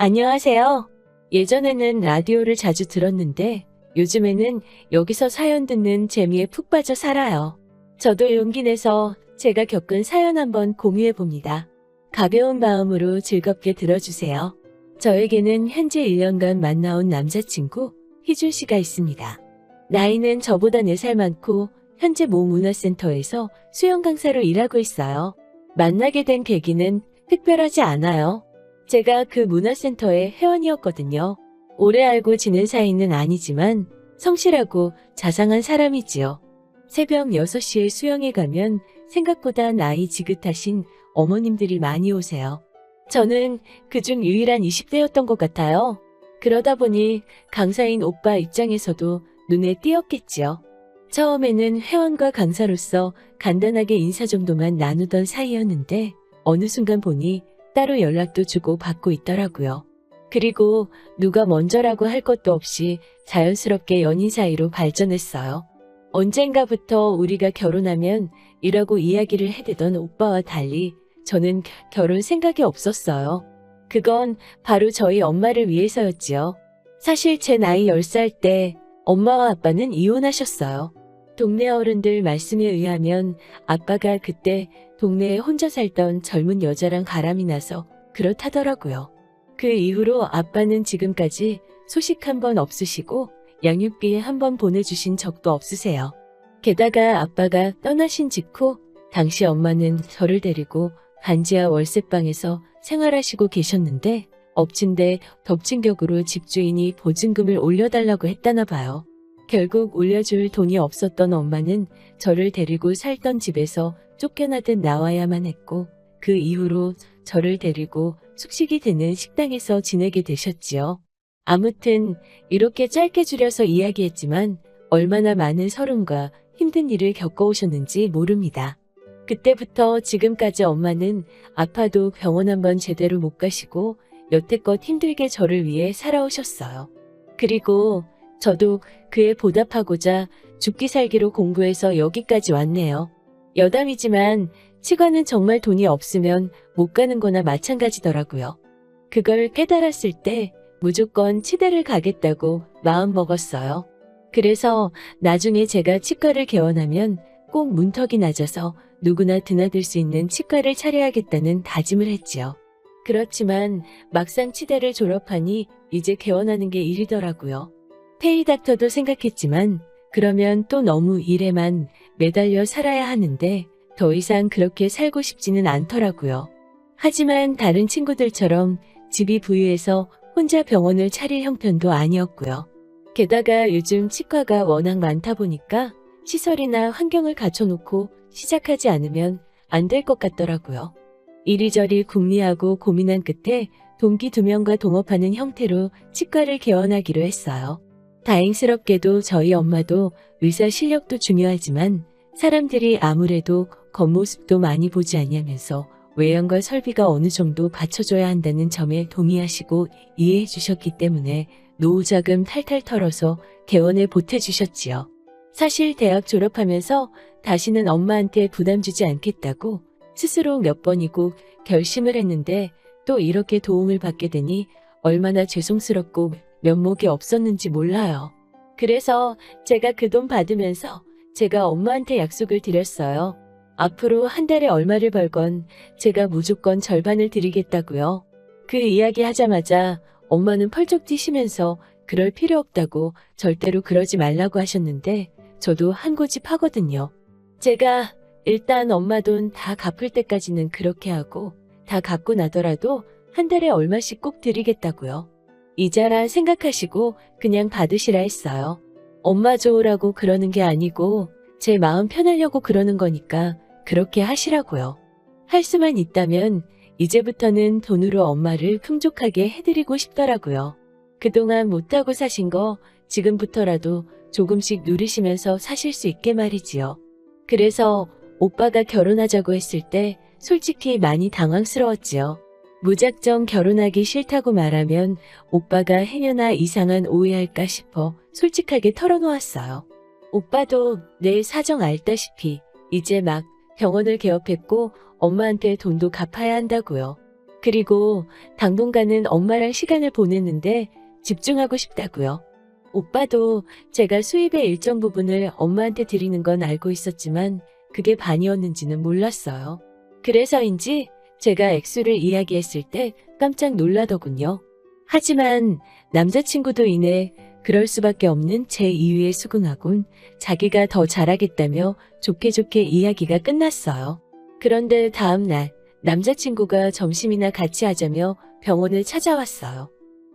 안녕하세요. 예전에는 라디오를 자주 들었는데 요즘에는 여기서 사연 듣는 재미에 푹 빠져 살아요. 저도 용기 내서 제가 겪은 사연 한번 공유해 봅니다. 가벼운 마음으로 즐겁게 들어주세요. 저에게는 현재 1년간 만나온 남자친구 희준 씨가 있습니다. 나이는 저보다 4살 많고 현재 모 문화센터에서 수영 강사로 일하고 있어요. 만나게 된 계기는 특별하지 않아요. 제가 그 문화센터의 회원이었거든요. 오래 알고 지낸 사이는 아니지만 성실하고 자상한 사람이지요. 새벽 6시에 수영에 가면 생각보다 나이 지긋하신 어머님들이 많이 오세요. 저는 그중 유일한 20대였던 것 같아요. 그러다 보니 강사인 오빠 입장에서도 눈에 띄었겠지요. 처음에는 회원과 강사로서 간단하게 인사 정도만 나누던 사이였는데 어느 순간 보니 따로 연락도 주고 받고 있더라고요. 그리고 누가 먼저라고 할 것도 없이 자연스럽게 연인 사이로 발전했어요. 언젠가부터 우리가 결혼하면 이라고 이야기를 해대던 오빠와 달리 저는 결혼 생각이 없었어요. 그건 바로 저희 엄마를 위해서였지요. 사실 제 나이 10살 때 엄마와 아빠는 이혼하셨어요. 동네 어른들 말씀에 의하면 아빠가 그때 동네에 혼자 살던 젊은 여자랑 바람이 나서 그렇다더라고요. 그 이후로 아빠는 지금까지 소식 한 번 없으시고 양육비 한 번 보내주신 적도 없으세요. 게다가 아빠가 떠나신 직후 당시 엄마는 저를 데리고 반지하 월세방에서 생활하시고 계셨는데 엎친 데 덮친 격으로 집주인이 보증금을 올려달라고 했다나 봐요. 결국 올려줄 돈이 없었던 엄마는 저를 데리고 살던 집에서 쫓겨나듯 나와야만 했고 그 이후로 저를 데리고 숙식이 되는 식당에서 지내게 되셨지요. 아무튼 이렇게 짧게 줄여서 이야기했지만 얼마나 많은 서름과 힘든 일을 겪어오셨는지 모릅니다. 그때부터 지금까지 엄마는 아파도 병원 한번 제대로 못 가시고 여태껏 힘들게 저를 위해 살아오셨어요. 그리고 저도 그에 보답하고자 죽기 살기로 공부해서 여기까지 왔네요. 여담이지만 치과는 정말 돈이 없으면 못 가는 거나 마찬가지더라고요. 그걸 깨달았을 때 무조건 치대를 가겠다고 마음먹었어요. 그래서 나중에 제가 치과를 개원하면 꼭 문턱이 낮아서 누구나 드나들 수 있는 치과를 차려야겠다는 다짐을 했지요. 그렇지만 막상 치대를 졸업하니 이제 개원하는 게 일이더라고요. 페이닥터도 생각했지만 그러면 또 너무 일에만 매달려 살아야 하는데 더 이상 그렇게 살고 싶지는 않더라고요. 하지만 다른 친구들처럼 집이 부유해서 혼자 병원을 차릴 형편도 아니었고요. 게다가 요즘 치과가 워낙 많다 보니까 시설이나 환경을 갖춰놓고 시작하지 않으면 안 될 것 같더라고요. 이리저리 궁리하고 고민한 끝에 동기 2명과 동업하는 형태로 치과를 개원하기로 했어요. 다행스럽게도 저희 엄마도 의사 실력도 중요하지만 사람들이 아무래도 겉모습도 많이 보지 않냐면서 외양과 설비가 어느 정도 받쳐줘야 한다는 점에 동의하시고 이해해 주셨기 때문에 노후자금 탈탈 털어서 개원에 보태주셨지요. 사실 대학 졸업하면서 다시는 엄마한테 부담 주지 않겠다고 스스로 몇 번이고 결심을 했는데 또 이렇게 도움을 받게 되니 얼마나 죄송스럽고 면목이 없었는지 몰라요. 그래서 제가 그 돈 받으면서 제가 엄마한테 약속을 드렸어요. 앞으로 한 달에 얼마를 벌건 제가 무조건 절반을 드리겠다고요. 그 이야기 하자마자 엄마는 펄쩍 뛰시면서 그럴 필요 없다고 절대로 그러지 말라고 하셨는데 저도 한 고집 하거든요. 제가 일단 엄마 돈 다 갚을 때까지는 그렇게 하고 다 갚고 나더라도 한 달에 얼마씩 꼭 드리겠다고요. 이자라 생각하시고 그냥 받으시라 했어요. 엄마 좋으라고 그러는 게 아니고 제 마음 편하려고 그러는 거니까 그렇게 하시라고요. 할 수만 있다면 이제부터는 돈으로 엄마를 풍족하게 해드리고 싶더라고요. 그동안 못하고 사신 거 지금부터라도 조금씩 누리시면서 사실 수 있게 말이지요. 그래서 오빠가 결혼하자고 했을 때 솔직히 많이 당황스러웠지요. 무작정 결혼하기 싫다고 말하면 오빠가 행여나 이상한 오해할까 싶어 솔직하게 털어놓았어요. 오빠도 내 사정 알다시피 이제 막 병원을 개업했고 엄마한테 돈도 갚아야 한다고요. 그리고 당분간은 엄마랑 시간을 보냈는데 집중하고 싶다고요. 오빠도 제가 수입의 일정 부분을 엄마한테 드리는 건 알고 있었지만 그게 반이었는지는 몰랐어요. 그래서인지 제가 액수를 이야기했을 때 깜짝 놀라더군요. 하지만 남자친구도 이내 그럴 수밖에 없는 제 이유에 수긍하곤 자기가 더 잘하겠다며 좋게 좋게 이야기가 끝났어요. 그런데 다음 날 남자친구가 점심이나 같이 하자며 병원을 찾아왔어요.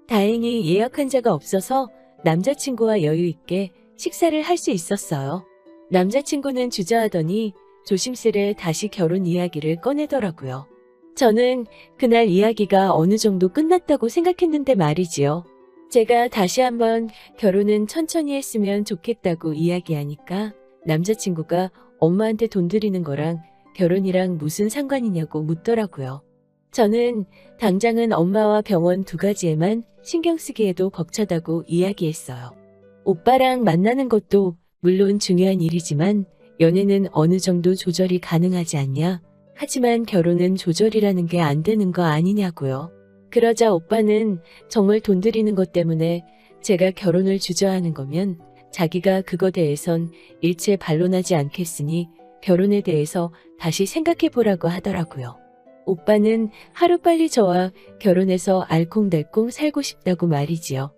다행히 예약 환자가 없어서 남자친구와 여유 있게 식사를 할 수 있었어요. 남자친구는 주저하더니 조심스레 다시 결혼 이야기를 꺼내더라고요. 저는 그날 이야기가 어느 정도 끝났다고 생각했는데 말이지요. 제가 다시 한번 결혼은 천천히 했으면 좋겠다고 이야기하니까 남자친구가 엄마한테 돈 드리는 거랑 결혼이랑 무슨 상관이냐고 묻더라고요. 저는 당장은 엄마와 병원 두 가지에만 신경 쓰기에도 벅차다고 이야기했어요. 오빠랑 만나는 것도 물론 중요한 일이지만 연애는 어느 정도 조절이 가능하지 않냐? 하지만 결혼은 조절이라는 게 안 되는 거 아니냐고요. 그러자 오빠는 정말 돈 들이는 것 때문에 제가 결혼을 주저하는 거면 자기가 그거 대해선 일체 반론하지 않겠으니 결혼에 대해서 다시 생각해 보라고 하더라고요. 오빠는 하루빨리 저와 결혼해서 알콩달콩 살고 싶다고 말이지요.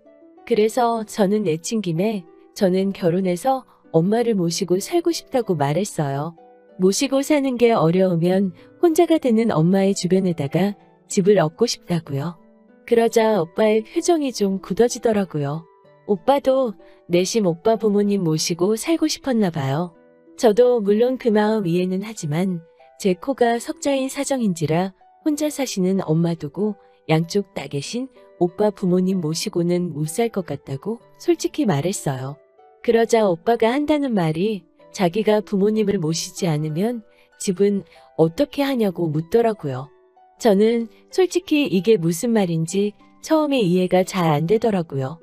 그래서 저는 내친 김에 저는 결혼해서 엄마를 모시고 살고 싶다고 말했어요. 모시고 사는 게 어려우면 혼자가 되는 엄마의 주변에다가 집을 얻고 싶다고요. 그러자 오빠의 표정이 좀 굳어지더라고요. 오빠도 내심 오빠 부모님 모시고 살고 싶었나 봐요. 저도 물론 그 마음 이해는 하지만 제 코가 석자인 사정인지라 혼자 사시는 엄마 두고 양쪽 다 계신 오빠 부모님 모시고는 못 살 것 같다고 솔직히 말했어요. 그러자 오빠가 한다는 말이 자기가 부모님을 모시지 않으면 집은 어떻게 하냐고 묻더라고요. 저는 솔직히 이게 무슨 말인지 처음에 이해가 잘 안 되더라고요.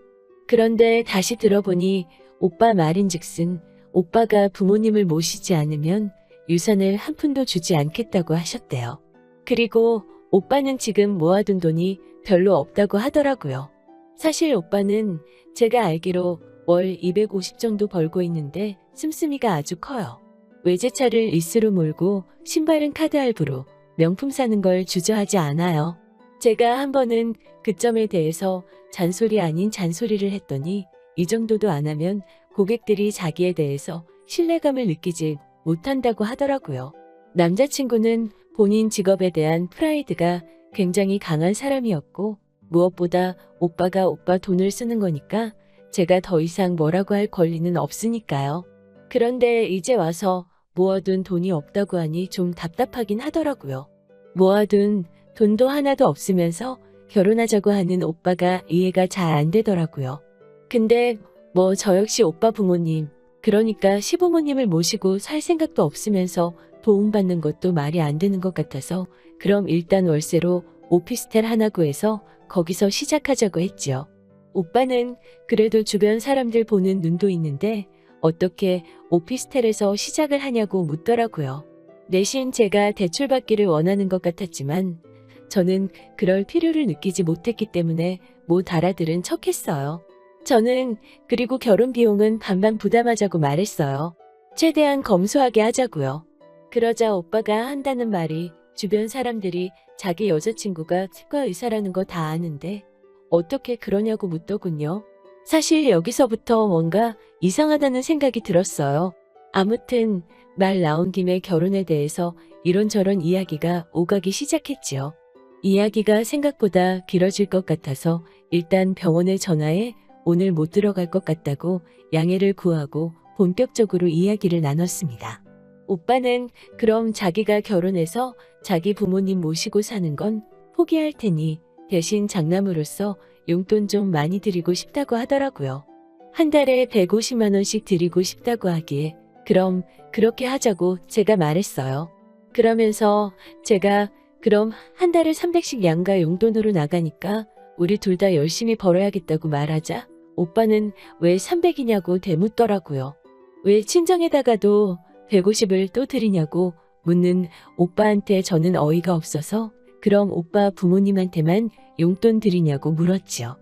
그런데 다시 들어보니 오빠 말인즉슨 오빠가 부모님을 모시지 않으면 유산을 한 푼도 주지 않겠다고 하셨대요. 그리고 오빠는 지금 모아둔 돈이 별로 없다고 하더라고요. 사실 오빠는 제가 알기로 월 250 정도 벌고 있는데 씀씀이가 아주 커요. 외제차를 리스로 몰고 신발은 카드 할부로 명품 사는 걸 주저하지 않아요. 제가 한 번은 그 점에 대해서 잔소리 아닌 잔소리를 했더니 이 정도도 안 하면 고객들이 자기에 대해서 신뢰감을 느끼지 못한다고 하더라고요. 남자친구는 본인 직업에 대한 프라이드가 굉장히 강한 사람이었고 무엇보다 오빠가 오빠 돈을 쓰는 거니까 제가 더 이상 뭐라고 할 권리는 없으니까요. 그런데 이제 와서 모아둔 돈이 없다고 하니 좀 답답하긴 하더라고요. 모아둔 돈도 하나도 없으면서 결혼하자고 하는 오빠가 이해가 잘 안 되더라고요. 근데 뭐 저 역시 오빠 부모님, 그러니까 시부모님을 모시고 살 생각도 없으면서 도움받는 것도 말이 안 되는 것 같아서 그럼 일단 월세로 오피스텔 하나 구해서 거기서 시작하자고 했지요. 오빠는 그래도 주변 사람들 보는 눈도 있는데 어떻게 오피스텔에서 시작을 하냐고 묻더라고요. 내심 제가 대출받기를 원하는 것 같았지만 저는 그럴 필요를 느끼지 못했기 때문에 못 알아들은 척했어요. 저는 그리고 결혼 비용은 반반 부담하자고 말했어요. 최대한 검소하게 하자고요. 그러자 오빠가 한다는 말이 주변 사람들이 자기 여자친구가 치과 의사라는 거 다 아는데 어떻게 그러냐고 묻더군요. 사실 여기서부터 뭔가 이상하다는 생각이 들었어요. 아무튼 말 나온 김에 결혼에 대해서 이런저런 이야기가 오가기 시작했지요. 이야기가 생각보다 길어질 것 같아서 일단 병원에 전화해 오늘 못 들어갈 것 같다고 양해를 구하고 본격적으로 이야기를 나눴습니다. 오빠는 그럼 자기가 결혼해서 자기 부모님 모시고 사는 건 포기할 테니 대신 장남으로서 용돈 좀 많이 드리고 싶다고 하더라고요. 한 달에 150만 원씩 드리고 싶다고 하기에 그럼 그렇게 하자고 제가 말했어요. 그러면서 제가 그럼 한 달에 300씩 양가 용돈으로 나가니까 우리 둘 다 열심히 벌어야겠다고 말하자 오빠는 왜 300이냐고 되묻더라고요. 왜 친정에다가도 150을 또 드리냐고 묻는 오빠한테 저는 어이가 없어서 그럼 오빠 부모님한테만 용돈 드리냐고 물었지요.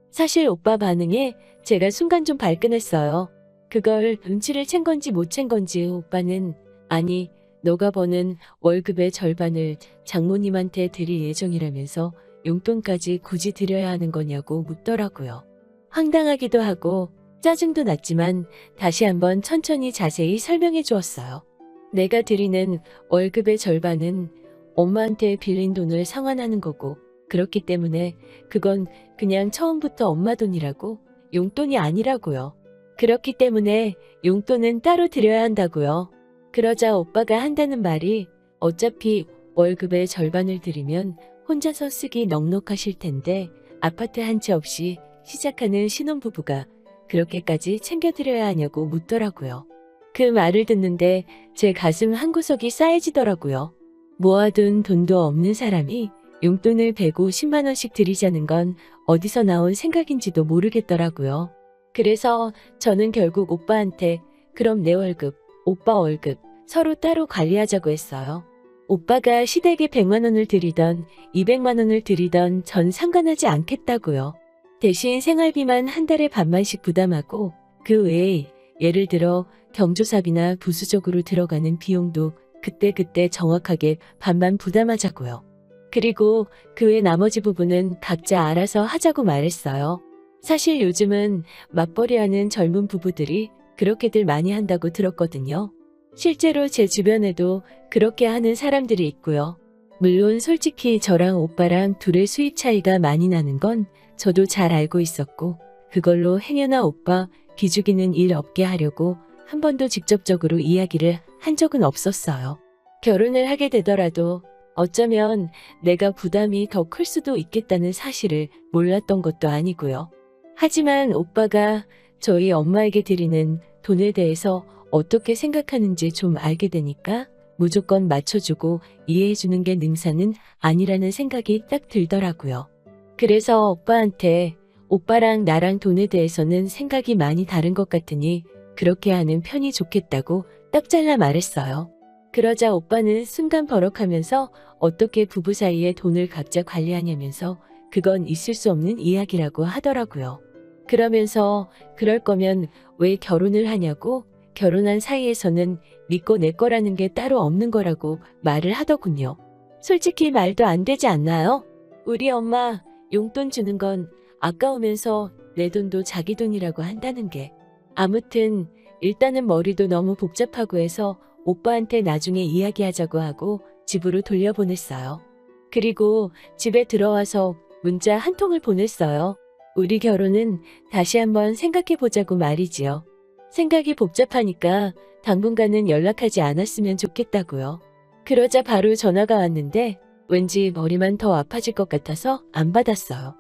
사실 오빠 반응에 제가 순간 좀 발끈했어요. 그걸 눈치를 챈 건지 못 챈 건지 오빠는 아니 너가 버는 월급의 절반을 장모님한테 드릴 예정이라면서 용돈까지 굳이 드려야 하는 거냐고 묻더라고요. 황당하기도 하고 짜증도 났지만 다시 한번 천천히 자세히 설명해 주었어요. 내가 드리는 월급의 절반은 엄마한테 빌린 돈을 상환하는 거고 그렇기 때문에 그건 그냥 처음부터 엄마 돈이라고 용돈이 아니라고요. 그렇기 때문에 용돈은 따로 드려야 한다고요. 그러자 오빠가 한다는 말이 어차피 월급의 절반을 드리면 혼자서 쓰기 넉넉하실 텐데 아파트 한 채 없이 시작하는 신혼부부가 그렇게까지 챙겨드려야 하냐고 묻더라고요. 그 말을 듣는데 제 가슴 한구석이 싸해지더라고요. 모아둔 돈도 없는 사람이 용돈을 150만 원씩 드리자는 건 어디서 나온 생각인지도 모르겠더라고요. 그래서 저는 결국 오빠한테 그럼 내 월급, 오빠 월급 서로 따로 관리하자고 했어요. 오빠가 시댁에 100만 원을 드리던 200만 원을 드리던 전 상관하지 않겠다고요. 대신 생활비만 한 달에 반만씩 부담하고 그 외에 예를 들어 경조사비나 부수적으로 들어가는 비용도 그때그때 정확하게 반만 부담하자고요. 그리고 그 외 나머지 부분은 각자 알아서 하자고 말했어요. 사실 요즘은 맞벌이하는 젊은 부부들이 그렇게들 많이 한다고 들었거든요. 실제로 제 주변에도 그렇게 하는 사람들이 있고요. 물론 솔직히 저랑 오빠랑 둘의 수입 차이가 많이 나는 건 저도 잘 알고 있었고 그걸로 행여나 오빠 기죽이는 일 없게 하려고 한 번도 직접적으로 이야기를 한 적은 없었어요. 결혼을 하게 되더라도 어쩌면 내가 부담이 더 클 수도 있겠다는 사실을 몰랐던 것도 아니고요. 하지만 오빠가 저희 엄마에게 드리는 돈에 대해서 어떻게 생각하는지 좀 알게 되니까 무조건 맞춰주고 이해해주는 게 능사는 아니라는 생각이 딱 들더라고요. 그래서 오빠한테 오빠랑 나랑 돈에 대해서는 생각이 많이 다른 것 같으니 그렇게 하는 편이 좋겠다고 딱 잘라 말했어요. 그러자 오빠는 순간 버럭하면서 어떻게 부부 사이에 돈을 각자 관리하냐면서 그건 있을 수 없는 이야기라고 하더라고요. 그러면서 그럴 거면 왜 결혼을 하냐고 결혼한 사이에서는 네 거 내 거라는 게 따로 없는 거라고 말을 하더군요. 솔직히 말도 안 되지 않나요? 우리 엄마 용돈 주는 건 아까우면서 내 돈도 자기 돈이라고 한다는 게. 아무튼 일단은 머리도 너무 복잡하고 해서 오빠한테 나중에 이야기하자고 하고 집으로 돌려보냈어요. 그리고 집에 들어와서 문자 한 통을 보냈어요. 우리 결혼은 다시 한번 생각해보자고 말이지요. 생각이 복잡하니까 당분간은 연락하지 않았으면 좋겠다고요. 그러자 바로 전화가 왔는데 왠지 머리만 더 아파질 것 같아서 안 받았어요.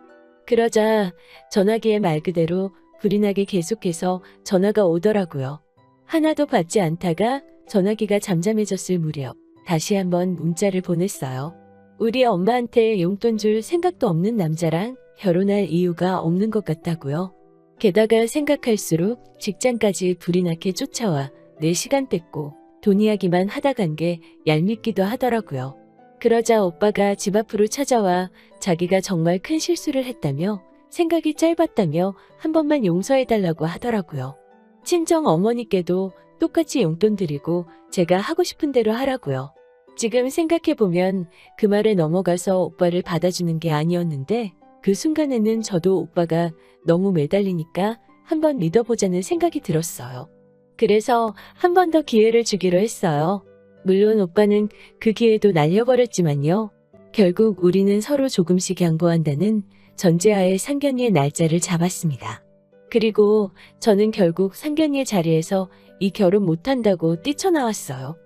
그러자 전화기에 말 그대로 불이 나게 계속해서 전화가 오더라고요. 하나도 받지 않다가 전화기가 잠잠해졌을 무렵 다시 한번 문자를 보냈어요. 우리 엄마한테 용돈 줄 생각도 없는 남자랑 결혼할 이유가 없는 것 같다고요. 게다가 생각할수록 직장까지 불이 나게 쫓아와 내 시간 뺏고 돈 이야기만 하다 간 게 얄밉기도 하더라고요. 그러자 오빠가 집 앞으로 찾아와 자기가 정말 큰 실수를 했다며 생각이 짧았다며 한 번만 용서해달라고 하더라고요. 친정 어머니께도 똑같이 용돈 드리고 제가 하고 싶은 대로 하라고요. 지금 생각해보면 그 말에 넘어가서 오빠를 받아주는 게 아니었는데 그 순간에는 저도 오빠가 너무 매달리니까 한번 믿어보자는 생각이 들었어요. 그래서 한 번 더 기회를 주기로 했어요. 물론 오빠는 그 기회도 날려버렸지만요. 결국 우리는 서로 조금씩 양보한다는 전제하에 상견례 날짜를 잡았습니다. 그리고 저는 결국 상견례 자리에서 이 결혼 못한다고 뛰쳐나왔어요.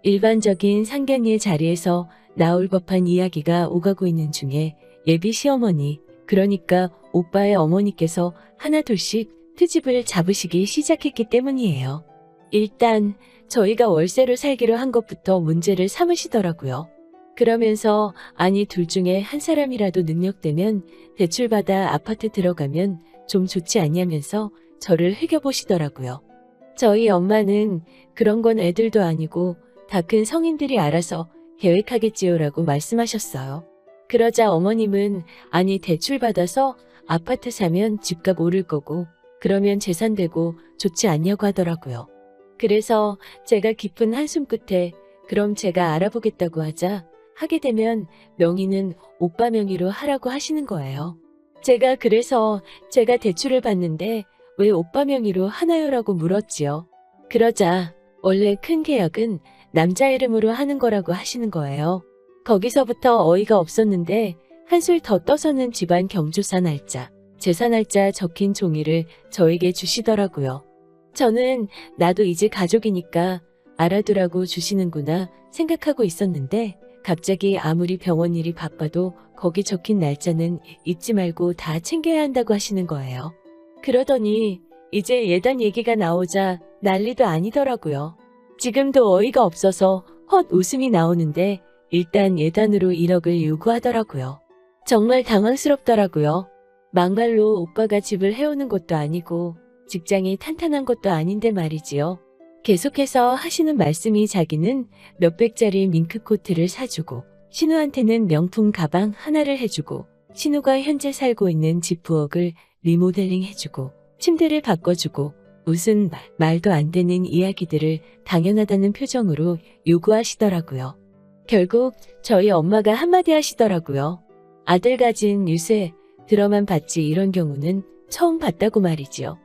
일반적인 상견례 자리에서 나올 법한 이야기가 오가고 있는 중에 예비 시어머니, 그러니까 오빠의 어머니께서 하나둘씩 트집을 잡으시기 시작했기 때문이에요. 일단 저희가 월세로 살기로 한 것부터 문제를 삼으시더라고요. 그러면서 아니 둘 중에 한 사람이라도 능력되면 대출받아 아파트 들어가면 좀 좋지 않냐면서 저를 흘겨보시더라고요. 저희 엄마는 그런 건 애들도 아니고 다 큰 성인들이 알아서 계획하겠지요라고 말씀하셨어요. 그러자 어머님은 아니 대출 받아서 아파트 사면 집값 오를 거고 그러면 재산되고 좋지 않냐고 하더라고요. 그래서 제가 깊은 한숨 끝에 그럼 제가 알아보겠다고 하자 하게 되면 명의는 오빠 명의로 하라고 하시는 거예요. 그래서 제가 대출을 받는데 왜 오빠 명의로 하나요라고 물었지요. 그러자 원래 큰 계약은 남자 이름으로 하는 거라고 하시는 거예요. 거기서부터 어이가 없었는데 한술 더 떠서는 집안 경조사 날짜, 재산 날짜 적힌 종이를 저에게 주시더라고요. 저는 나도 이제 가족이니까 알아두라고 주시는구나 생각하고 있었는데 갑자기 아무리 병원 일이 바빠도 거기 적힌 날짜는 잊지 말고 다 챙겨야 한다고 하시는 거예요. 그러더니 이제 예단 얘기가 나오자 난리도 아니더라고요. 지금도 어이가 없어서 헛 웃음이 나오는데 일단 예단으로 1억을 요구하더라고요. 정말 당황스럽더라고요. 막말로 오빠가 집을 해오는 것도 아니고 직장이 탄탄한 것도 아닌데 말이지요. 계속해서 하시는 말씀이 자기는 몇백짜리 밍크코트를 사주고 신우한테는 명품 가방 하나를 해주고 신우가 현재 살고 있는 집 부엌을 리모델링 해주고 침대를 바꿔주고 무슨 말도 안 되는 이야기들을 당연하다는 표정으로 요구하시더라고요. 결국 저희 엄마가 한마디 하시더라고요. 아들 가진 유세 들어만 봤지 이런 경우는 처음 봤다고 말이지요.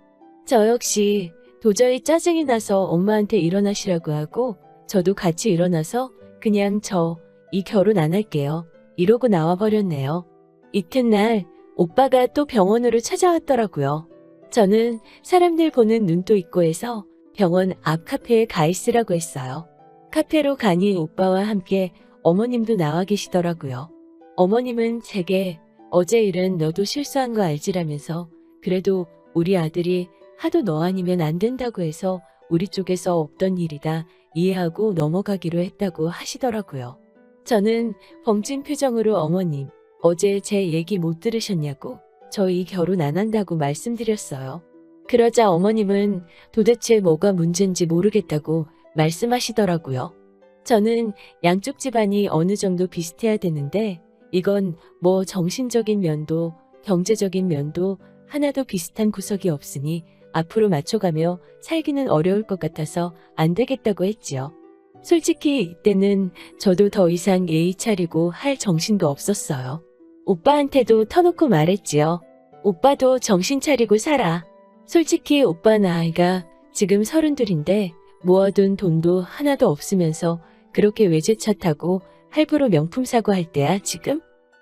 저 역시 도저히 짜증이 나서 엄마한테 일어나시라고 하고 저도 같이 일어나서 그냥 저 이 결혼 안 할게요. 이러고 나와버렸네요. 이튿날 오빠가 또 병원으로 찾아왔더라고요. 저는 사람들 보는 눈도 있고 해서 병원 앞 카페에 가 있으라고 했어요. 카페로 가니 오빠와 함께 어머님도 나와 계시더라고요. 어머님은 제게 어제 일은 너도 실수한 거 알지라면서 그래도 우리 아들이 하도 너 아니면 안 된다고 해서 우리 쪽에서 없던 일이다 이해하고 넘어가기로 했다고 하시더라고요. 저는 벙찐 표정으로 어머님, 어제 제 얘기 못 들으셨냐고 저희 결혼 안 한다고 말씀드렸어요. 그러자 어머님은 도대체 뭐가 문제인지 모르겠다고 말씀하시더라고요. 저는 양쪽 집안이 어느 정도 비슷해야 되는데 이건 뭐 정신적인 면도 경제적인 면도 하나도 비슷한 구석이 없으니 앞으로 맞춰가며 살기는 어려울 것 같아서 안 되겠다고 했지요. 솔직히 이때는 저도 더 이상 예의 차리고 할 정신도 없었어요. 오빠한테도 터놓고 말했지요. 오빠도 정신 차리고 살아. 솔직히 오빠 나이가 지금 32인데 모아둔 돈도 하나도 없으면서 그렇게 외제차 타고 할부로 명품 사고 할 때야 지금?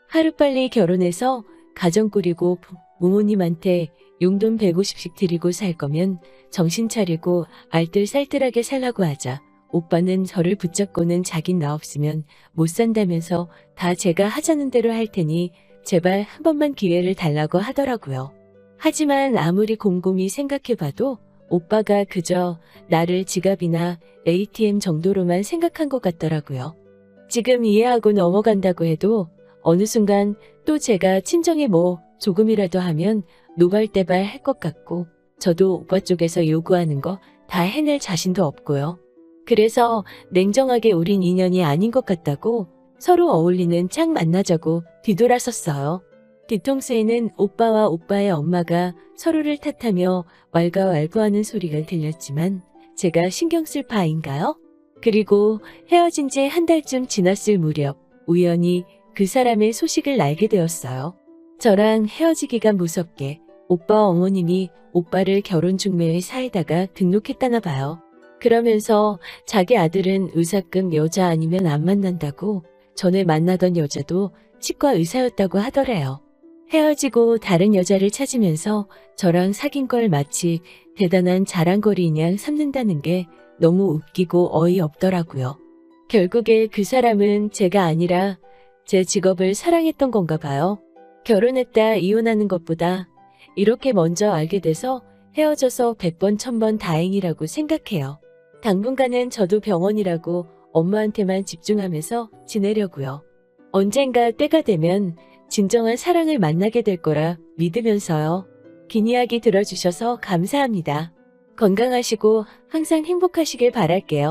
하루빨리 결혼해서 가정 꾸리고 부모님한테 용돈 150씩 드리고 살 거면 정신 차리고 알뜰살뜰하게 살라고 하자. 오빠는 저를 붙잡고는 자긴 나 없으면 못 산다면서 다 제가 하자는 대로 할 테니 제발 한 번만 기회를 달라고 하더라고요. 하지만 아무리 곰곰이 생각해봐도 오빠가 그저 나를 지갑이나 ATM 정도로만 생각한 것 같더라고요. 지금 이해하고 넘어간다고 해도 어느 순간 또 제가 친정에 뭐 조금이라도 하면 노발대발 할 것 같고 저도 오빠 쪽에서 요구하는 거 다 해낼 자신도 없고요. 그래서 냉정하게 우린 인연이 아닌 것 같다고 서로 어울리는 짝 만나자고 뒤돌아섰어요. 뒤통수에는 오빠와 오빠의 엄마가 서로를 탓하며 왈가왈부하는 소리가 들렸지만 제가 신경 쓸 바인가요? 그리고 헤어진 지 한 달쯤 지났을 무렵 우연히 그 사람의 소식을 알게 되었어요. 저랑 헤어지기가 무섭게 오빠 어머님이 오빠를 결혼 중매회 사에다가 등록했다나 봐요. 그러면서 자기 아들은 의사급 여자 아니면 안 만난다고 전에 만나던 여자도 치과 의사였다고 하더래요. 헤어지고 다른 여자를 찾으면서 저랑 사귄 걸 마치 대단한 자랑거리인 삼는다는 게 너무 웃기고 어이없더라고요. 결국에 그 사람은 제가 아니라 제 직업을 사랑했던 건가 봐요. 결혼했다 이혼하는 것보다 이렇게 먼저 알게 돼서 헤어져서 100번 1000번 다행이라고 생각해요. 당분간은 저도 병원이라고 엄마한테만 집중하면서 지내려고요. 언젠가 때가 되면 진정한 사랑을 만나게 될 거라 믿으면서요. 긴 이야기 들어주셔서 감사합니다. 건강하시고 항상 행복하시길 바랄게요.